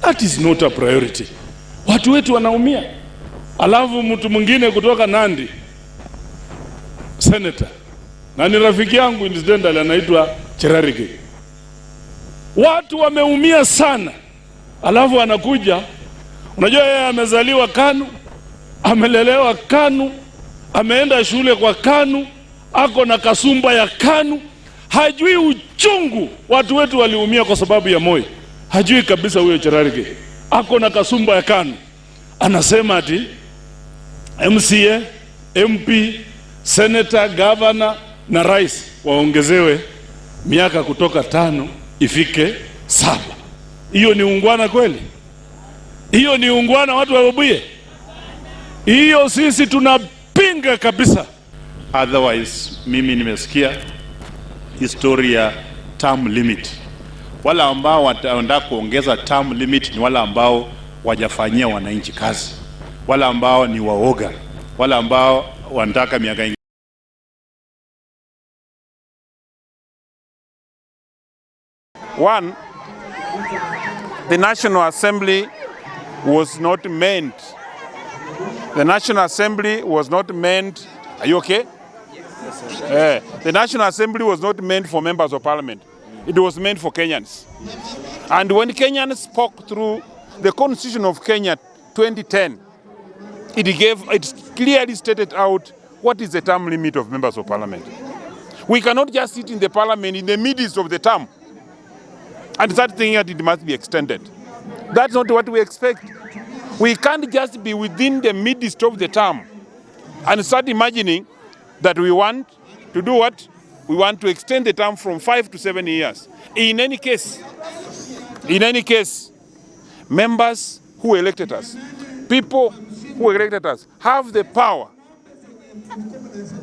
That is not a priority. Watu wetu wanaumia. Alafu mtu mwingine kutoka Nandi, senator, na ni rafiki yangu incidentally, anaitwa Cherarige. Watu wameumia sana. Alafu anakuja, unajua yeye amezaliwa KANU, amelelewa KANU, ameenda shule kwa KANU, ako na kasumba ya KANU, hajui uchungu. Watu wetu waliumia kwa sababu ya Moi. Hajui kabisa huyo Cherarige. Ako na kasumba ya KANU. Anasema ati MCA, MP, senator, governor na rais waongezewe miaka kutoka 5 ifike 7. Hiyo ni ungwana kweli? Hiyo ni ungwana watu wabuye? Hiyo sisi tunapinga kabisa. Otherwise, mimi nimesikia historia ya term limit. Wala ambao wanataka kuongeza term limit ni wala ambao wajafanyia wananchi kazi. Wala ambao ni waoga. Wala ambao wanataka miaka ingine. One, the National Assembly was not meant. The National Assembly was not meant. Are you okay? Yes, sir. The National Assembly was not meant for members of parliament. It was meant for Kenyans. And when Kenyans spoke through the Constitution of Kenya 2010, it clearly stated out what is the term limit of members of parliament. We cannot just sit in the parliament in the midst of the term and start thinking that it must be extended. That's not what we expect. We can't just be within the midst of the term and start imagining that we want to do what? We want to extend the term from 5 to 7 years. In any case, members who elected us, people who elected us, have the power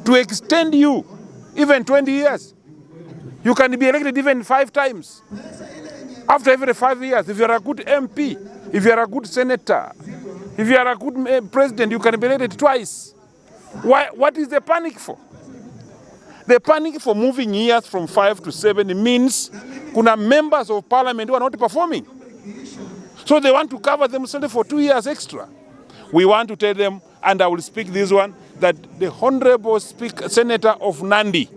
to extend you even 20 years. You can be elected even 5 times. After every 5 years, if you're a good MP, if you're a good senator, if you're a good president, you can be elected twice. Why? What is the panic for? The panic for moving years from 5 to 7 means kuna members of parliament who are not performing. So they want to cover themselves for 2 years extra. We want to tell them, and I will speak this one, that the Honorable Senator of Nandi,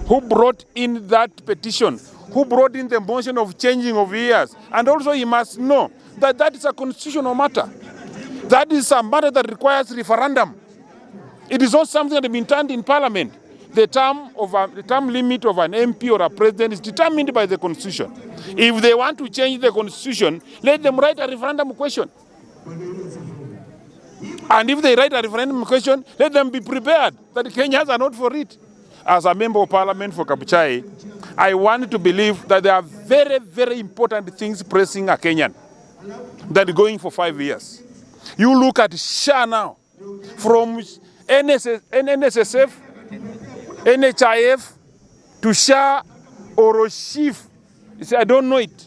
who brought in that petition, who brought in the motion of changing of years, and also he must know that that is a constitutional matter. That is a matter that requires referendum. It is not something that has been turned in parliament. The term limit of an MP or a president is determined by the constitution. If they want to change the constitution, let them write a referendum question. And if they write a referendum question, let them be prepared that Kenyans are not for it. As a member of parliament for Kabuchai, I want to believe that there are very, very important things pressing a Kenyan that are going for 5 years. You look at SHA now, from NSSF, NHIF to SHA or OSHIF. You see, I don't know it.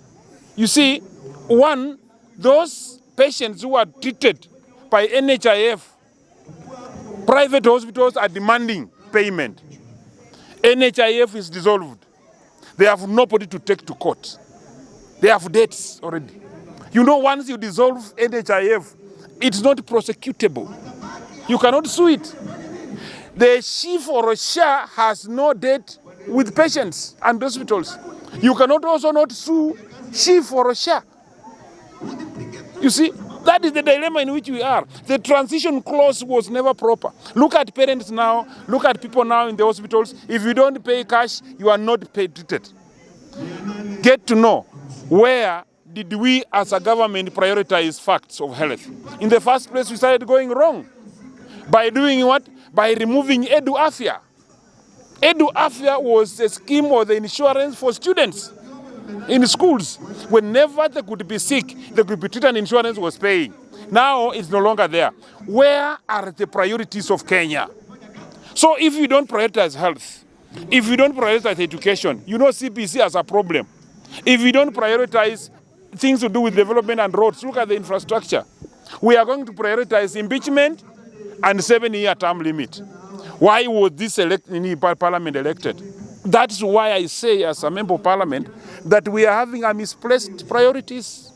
You see, one, those patients who are treated by NHIF, private hospitals are demanding payment. NHIF is dissolved. They have nobody to take to court. They have debts already. You know, once you dissolve NHIF, it's not prosecutable. You cannot sue it. The chief or SHA has no debt with patients and hospitals. You cannot also not sue chief or SHA. You see, that is the dilemma in which we are. The transition clause was never proper. Look at parents now, look at people now in the hospitals. If you don't pay cash, you are not paid treated. Get to know, where did we as a government prioritize facts of health? In the first place, we started going wrong. By doing what? By removing Edu-Afya. Edu-Afya was a scheme of the insurance for students in schools. Whenever they could be sick, they could be treated and insurance was paying. Now it's no longer there. Where are the priorities of Kenya? So if you don't prioritize health, if you don't prioritize education, you know CPC has a problem. If you don't prioritize things to do with development and roads, look at the infrastructure. We are going to prioritize impeachment and 7-year term limit. Why was this parliament elected? That's why I say, as a member of parliament, that we are having a misplaced priorities.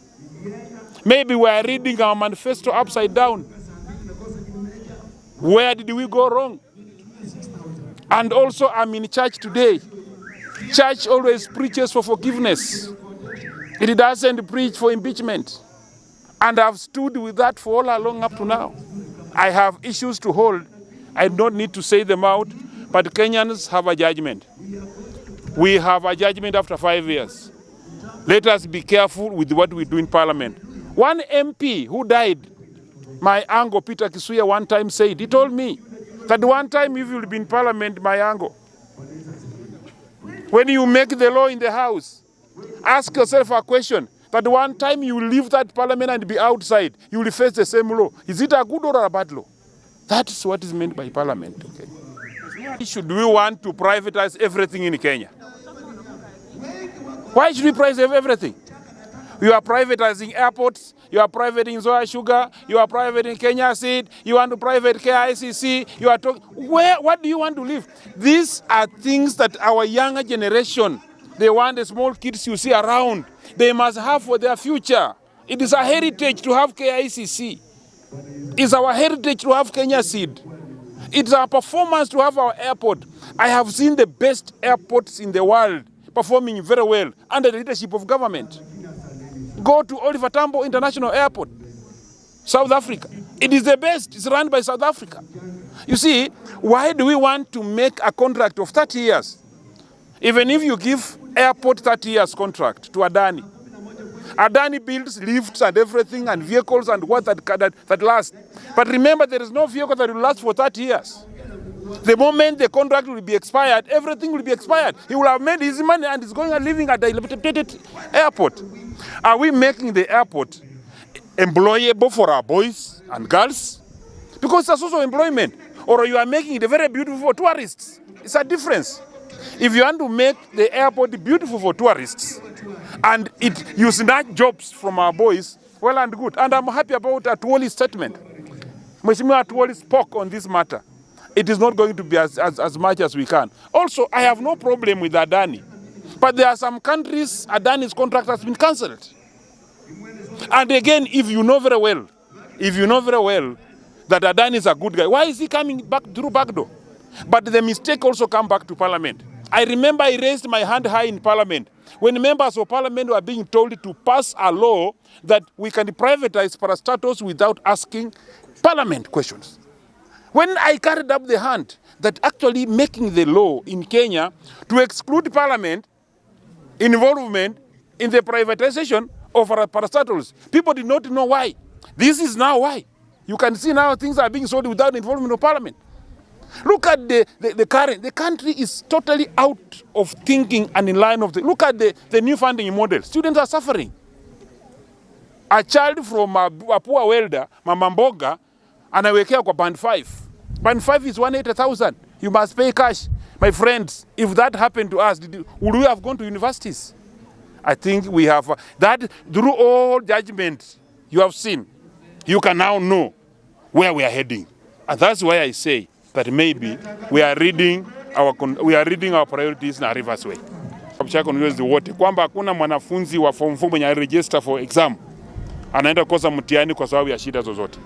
Maybe we are reading our manifesto upside down. Where did we go wrong? And also, I'm in church today. Church always preaches for forgiveness. It doesn't preach for impeachment. And I've stood with that for all along up to now. I have issues to hold. I don't need to say them out, but Kenyans have a judgment. We have a judgment after 5 years. Let us be careful with what we do in Parliament. One MP who died, my uncle Peter Kisuya, one time said, he told me that one time if you'll be in Parliament, my uncle, when you make the law in the House, ask yourself a question, that one time you leave that Parliament and be outside, you will face the same law. Is it a good or a bad law? That is what is meant by Parliament. Okay? Should we want to privatize everything in Kenya? Why should we privatize everything? You are privatizing airports, you are privating Zoa Sugar, you are privating Kenya Seed, you want to private KICC, you are talking, what do you want to live? These are things that our younger generation, they want the small kids you see around, they must have for their future. It is a heritage to have KICC. It's our heritage to have Kenya Seed. It's our performance to have our airport. I have seen the best airports in the world performing very well under the leadership of government. Go to Oliver Tambo International Airport, South Africa. It is the best. It's run by South Africa. You see, why do we want to make a contract of 30 years? Even if you give airport 30 years contract to Adani. Adani builds lifts and everything and vehicles and what that lasts. But remember, there is no vehicle that will last for 30 years. The moment the contract will be expired, everything will be expired. He will have made his money and is going and living at the dilapidated airport. Are we making the airport employable for our boys and girls? Because that's also employment. Or you are making it very beautiful for tourists. It's a difference. If you want to make the airport beautiful for tourists and you snatch jobs from our boys, well and good. And I'm happy about Atwoli's statement. Mheshimiwa Atwoli spoke on this matter. It is not going to be as much as we can. Also, I have no problem with Adani. But there are some countries, Adani's contract has been cancelled. And again, if you know very well that Adani is a good guy, why is he coming back through back door? But the mistake also come back to Parliament. I remember I raised my hand high in Parliament when members of Parliament were being told to pass a law that we can privatize parastatos without asking Parliament questions. When I carried up the hand that actually making the law in Kenya to exclude Parliament involvement in the privatization of our parastatals, people did not know why. This is now why. You can see now things are being sold without involvement of Parliament. Look at the country is totally out of thinking and in line of look at the new funding model. Students are suffering. A child from a poor welder, Mama Mboga, anawekea kwa band 5. Band 5 is 180,000. You must pay cash. My friends, if that happened to us, would we have gone to universities? I think we have that through all judgments you have seen, you can now know where we are heading. And that's why I say that maybe we are reading our priorities in a reverse way. Wote kwamba hakuna mwanafunzi wa form 4 mwenye register for exam anaenda kosa mtihani kwa sababu ya shida zozote.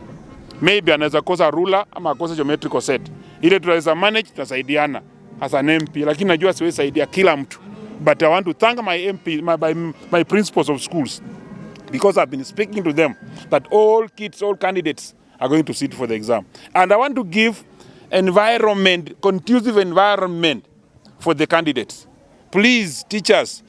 Maybe anaweza kosa ruler ama kosa geometrical set. Ile tunaweza manage, tutasaidiana as an MP, lakini najua siwezi saidia kila mtu. But I want to thank my MP, my principals of schools, because I've been speaking to them that all kids, all candidates are going to sit for the exam. And I want to give conducive environment for the candidates. Please, teachers,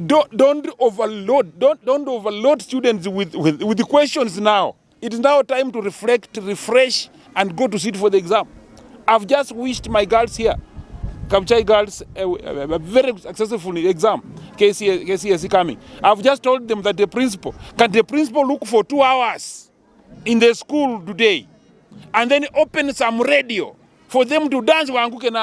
don't overload students with the questions now. It is now time to reflect, refresh, and go to sit for the exam. I've just wished my girls here, Kabuchai girls, a very successful exam. KCSE coming. I've just told them that the principal look for 2 hours in the school today, and then open some radio for them to dance.